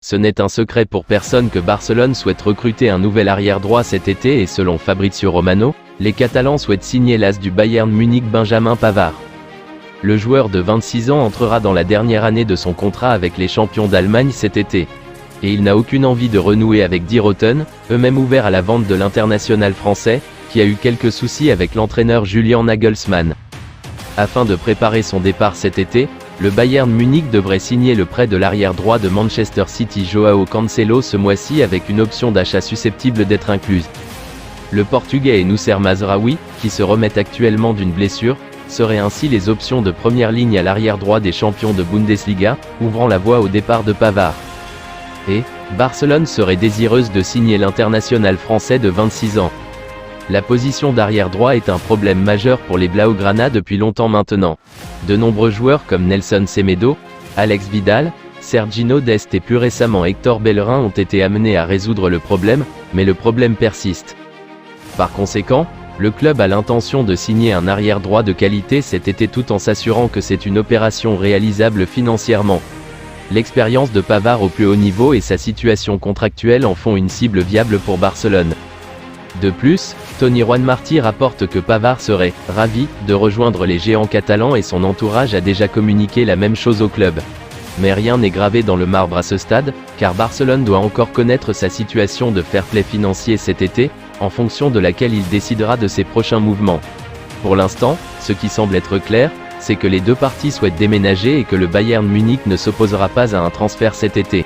Ce n'est un secret pour personne que Barcelone souhaite recruter un nouvel arrière-droit cet été et selon Fabrizio Romano, les Catalans souhaitent signer l'as du Bayern Munich Benjamin Pavard. Le joueur de 26 ans entrera dans la dernière année de son contrat avec les champions d'Allemagne cet été. Et il n'a aucune envie de renouer avec Die Roten, eux-mêmes ouverts à la vente de l'international français, qui a eu quelques soucis avec l'entraîneur Julian Nagelsmann. Afin de préparer son départ cet été, le Bayern Munich devrait signer le prêt de l'arrière-droit de Manchester City Joao Cancelo ce mois-ci avec une option d'achat susceptible d'être incluse. Le Portugais et Noussair Mazraoui, qui se remettent actuellement d'une blessure, seraient ainsi les options de première ligne à l'arrière-droit des champions de Bundesliga, ouvrant la voie au départ de Pavard. Et, Barcelone serait désireuse de signer l'international français de 26 ans. La position d'arrière-droit est un problème majeur pour les Blaugrana depuis longtemps maintenant. De nombreux joueurs comme Nelson Semedo, Alex Vidal, Sergino Dest et plus récemment Hector Bellerin ont été amenés à résoudre le problème, mais le problème persiste. Par conséquent, le club a l'intention de signer un arrière-droit de qualité cet été tout en s'assurant que c'est une opération réalisable financièrement. L'expérience de Pavard au plus haut niveau et sa situation contractuelle en font une cible viable pour Barcelone. De plus, Tony Juan Martí rapporte que Pavard serait « ravi » de rejoindre les géants catalans et son entourage a déjà communiqué la même chose au club. Mais rien n'est gravé dans le marbre à ce stade, car Barcelone doit encore connaître sa situation de fair play financier cet été, en fonction de laquelle il décidera de ses prochains mouvements. Pour l'instant, ce qui semble être clair, c'est que les deux parties souhaitent déménager et que le Bayern Munich ne s'opposera pas à un transfert cet été.